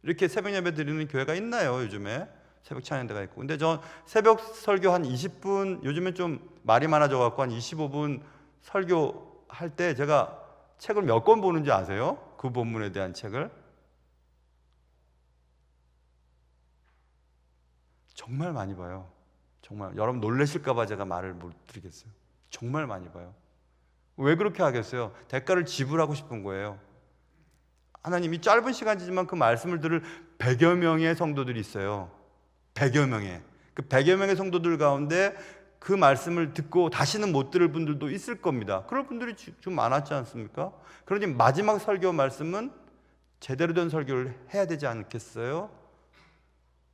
이렇게 새벽 예배 드리는 교회가 있나요? 요즘에 새벽 찬양 데가 있고. 근데 저 새벽 설교 한 20분, 요즘엔 좀 말이 많아져 갖고 한 25분 설교할 때 제가 책을 몇 권 보는지 아세요? 그 본문에 대한 책을 정말 많이 봐요. 정말 여러분 놀라실까 봐 제가 말을 못 드리겠어요. 정말 많이 봐요. 왜 그렇게 하겠어요? 대가를 지불하고 싶은 거예요. 하나님이 짧은 시간이지만 그 말씀을 들을 100여 명의 성도들이 있어요. 100여 명의. 그 100여 명의 성도들 가운데 그 말씀을 듣고 다시는 못 들을 분들도 있을 겁니다. 그럴 분들이 좀 많았지 않습니까? 그러니 마지막 설교 말씀은 제대로 된 설교를 해야 되지 않겠어요?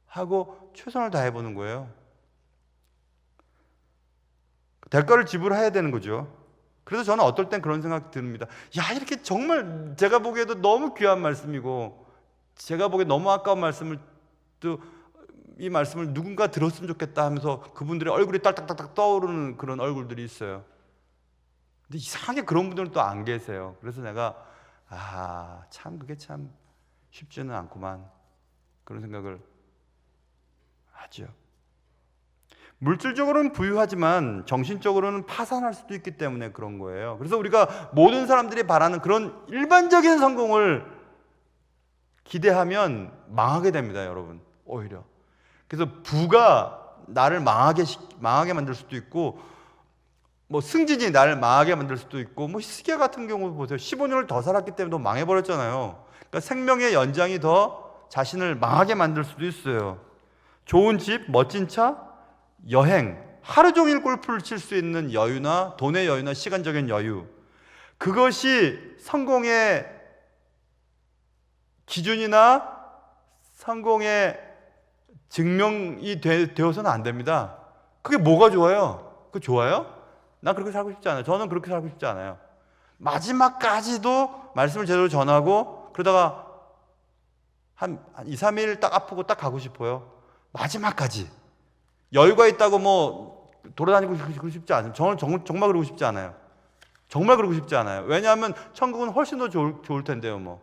하고 최선을 다해보는 거예요. 대가를 지불해야 되는 거죠. 그래서 저는 어떨 땐 그런 생각이 듭니다. 야, 이렇게 정말 제가 보기에도 너무 귀한 말씀이고 제가 보기에 너무 아까운 말씀을 또 이 말씀을 누군가 들었으면 좋겠다 하면서 그분들의 얼굴이 딸딱딸딱 떠오르는 그런 얼굴들이 있어요. 근데 이상하게 그런 분들은 또 안 계세요. 그래서 내가 참 그게 참 쉽지는 않구만, 그런 생각을 하죠. 물질적으로는 부유하지만 정신적으로는 파산할 수도 있기 때문에 그런 거예요. 그래서 우리가 모든 사람들이 바라는 그런 일반적인 성공을 기대하면 망하게 됩니다, 여러분. 오히려. 그래서 부가 나를 망하게 만들 수도 있고, 뭐 승진이 나를 망하게 만들 수도 있고, 뭐 히스기야 같은 경우 보세요. 15년을 더 살았기 때문에 더 망해버렸잖아요. 그러니까 생명의 연장이 더 자신을 망하게 만들 수도 있어요. 좋은 집, 멋진 차, 여행, 하루 종일 골프를 칠 수 있는 여유나 돈의 여유나 시간적인 여유, 그것이 성공의 기준이나 성공의 증명이 되어서는 안 됩니다. 그게 뭐가 좋아요? 그거 좋아요? 난 그렇게 살고 싶지 않아요. 저는 그렇게 살고 싶지 않아요. 마지막까지도 말씀을 제대로 전하고 그러다가 한 2, 3일 딱 아프고 딱 가고 싶어요. 마지막까지. 여유가 있다고 뭐 돌아다니고 싶지 않아요. 저는 정말 그러고 싶지 않아요. 정말 그러고 싶지 않아요. 왜냐하면 천국은 훨씬 더 좋을 텐데요, 뭐.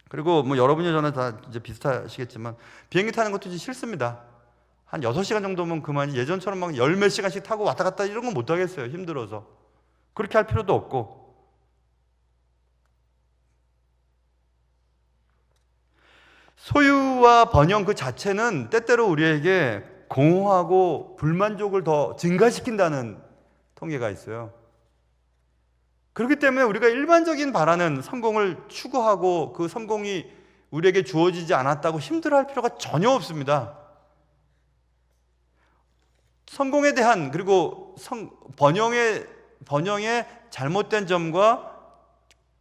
그리고 뭐 여러분이 저는 다 이제 비슷하시겠지만 비행기 타는 것도 이제 싫습니다. 한 6시간 정도면 그만이. 예전처럼 막 열 몇 시간씩 타고 왔다 갔다 이런 건 못 하겠어요. 힘들어서. 그렇게 할 필요도 없고. 소유와 번영 그 자체는 때때로 우리에게 공허하고 불만족을 더 증가시킨다는 통계가 있어요. 그렇기 때문에 우리가 일반적인 바라는 성공을 추구하고 그 성공이 우리에게 주어지지 않았다고 힘들어할 필요가 전혀 없습니다. 성공에 대한 그리고 번영의 잘못된 점과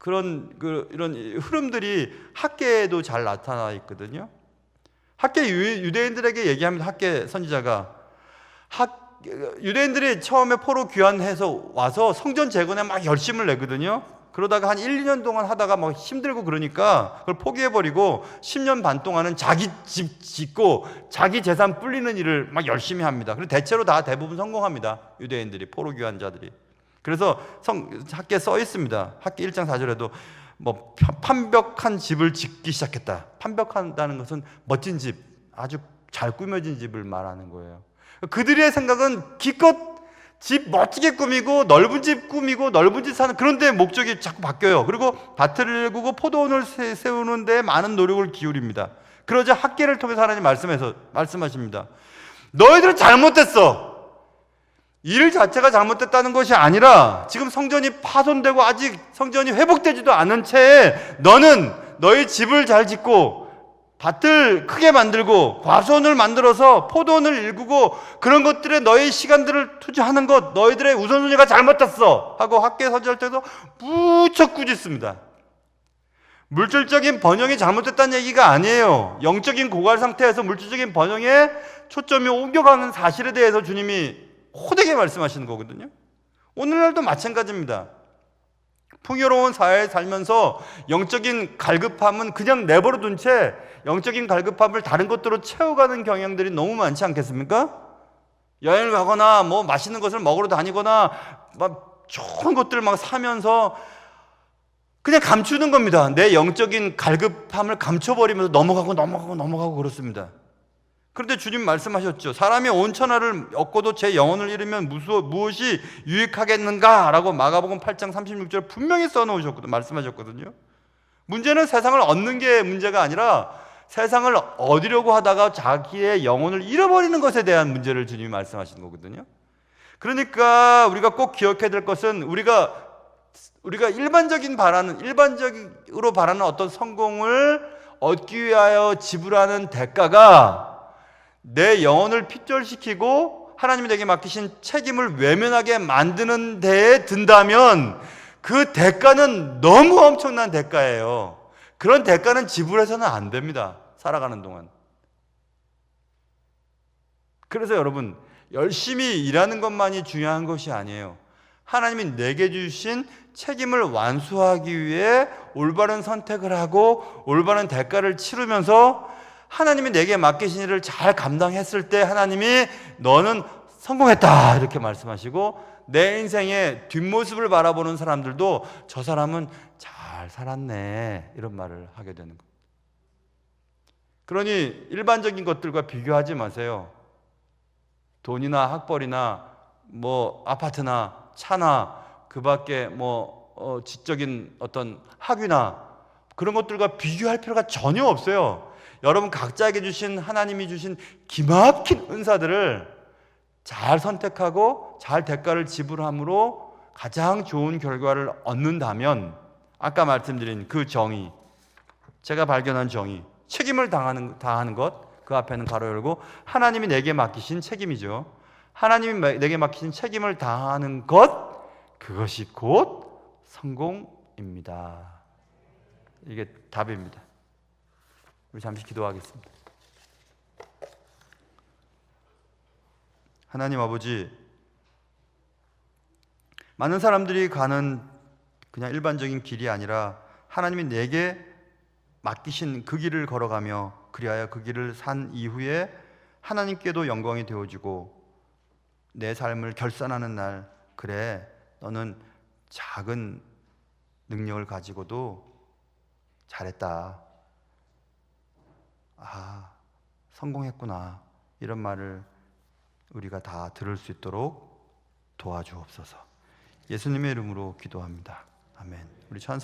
이런 흐름들이 학계에도 잘 나타나 있거든요. 학계 유대인들에게 얘기합니다. 학계 선지자가 유대인들이 처음에 포로 귀환해서 와서 성전 재건에 막 열심을 내거든요. 그러다가 한 1, 2년 동안 하다가 막 힘들고 그러니까 그걸 포기해버리고 10년 반 동안은 자기 집 짓고 자기 재산 불리는 일을 막 열심히 합니다. 그리고 대체로 대부분 성공합니다. 유대인들이, 포로 귀환자들이. 그래서 학계에 써 있습니다. 학계 1장 4절에도 뭐 판벽한 집을 짓기 시작했다. 판벽한다는 것은 멋진 집, 아주 잘 꾸며진 집을 말하는 거예요. 그들의 생각은 기껏 집 멋지게 꾸미고 넓은 집 꾸미고 넓은 집 사는 그런 데 목적이 자꾸 바뀌어요. 그리고 밭을 일구고 포도원을 세우는 데 많은 노력을 기울입니다. 그러자 학계를 통해서 하나님 말씀하십니다. 너희들은 잘못됐어. 일 자체가 잘못됐다는 것이 아니라 지금 성전이 파손되고 아직 성전이 회복되지도 않은 채에 너는 너희 집을 잘 짓고 밭을 크게 만들고 과수원을 만들어서 포도원을 일구고 그런 것들에 너희 시간들을 투자하는 것, 너희들의 우선순위가 잘못됐어 하고 학계 선지자들도 무척 꾸짖습니다. 물질적인 번영이 잘못됐다는 얘기가 아니에요. 영적인 고갈 상태에서 물질적인 번영에 초점이 옮겨가는 사실에 대해서 주님이 호되게 말씀하시는 거거든요. 오늘날도 마찬가지입니다. 풍요로운 사회에 살면서 영적인 갈급함은 그냥 내버려 둔 채 영적인 갈급함을 다른 것들로 채워가는 경향들이 너무 많지 않겠습니까? 여행을 가거나 뭐 맛있는 것을 먹으러 다니거나 막 좋은 것들을 막 사면서 그냥 감추는 겁니다. 내 영적인 갈급함을 감춰버리면서 넘어가고 그렇습니다. 그런데 주님 말씀하셨죠. 사람이 온 천하를 얻고도 제 영혼을 잃으면 무엇이 유익하겠는가? 라고 마가복음 8장 36절 분명히 써놓으셨거든요. 말씀하셨거든요. 문제는 세상을 얻는 게 문제가 아니라 세상을 얻으려고 하다가 자기의 영혼을 잃어버리는 것에 대한 문제를 주님이 말씀하시는 거거든요. 그러니까 우리가 꼭 기억해야 될 것은 우리가 일반적으로 바라는 어떤 성공을 얻기 위하여 지불하는 대가가 내 영혼을 핍절시키고 하나님이 내게 맡기신 책임을 외면하게 만드는 데에 든다면 그 대가는 너무 엄청난 대가예요. 그런 대가는 지불해서는 안 됩니다. 살아가는 동안. 그래서 여러분, 열심히 일하는 것만이 중요한 것이 아니에요. 하나님이 내게 주신 책임을 완수하기 위해 올바른 선택을 하고 올바른 대가를 치르면서 하나님이 내게 맡기신 일을 잘 감당했을 때 하나님이 너는 성공했다 이렇게 말씀하시고 내 인생의 뒷모습을 바라보는 사람들도 저 사람은 잘 살았네 이런 말을 하게 되는 겁니다. 그러니 일반적인 것들과 비교하지 마세요. 돈이나 학벌이나 뭐 아파트나 차나 그 밖에 지적인 어떤 학위나 그런 것들과 비교할 필요가 전혀 없어요. 여러분 각자에게 주신 하나님이 주신 기막힌 은사들을 잘 선택하고 잘 대가를 지불함으로 가장 좋은 결과를 얻는다면 아까 말씀드린 그 정의, 제가 발견한 정의, 책임을 다하는 것, 그 앞에는 가로 열고 하나님이 내게 맡기신 책임이죠. 하나님이 내게 맡기신 책임을 다하는 것, 그것이 곧 성공입니다. 이게 답입니다. 우리 잠시 기도하겠습니다. 하나님 아버지, 많은 사람들이 가는 그냥 일반적인 길이 아니라 하나님이 내게 맡기신 그 길을 걸어가며, 그리하여 그 길을 산 이후에 하나님께도 영광이 되어지고 내 삶을 결산하는 날, 그래 너는 작은 능력을 가지고도 잘했다, 아 성공했구나, 이런 말을 우리가 다 들을 수 있도록 도와주옵소서. 예수님의 이름으로 기도합니다. 아멘. 우리 찬송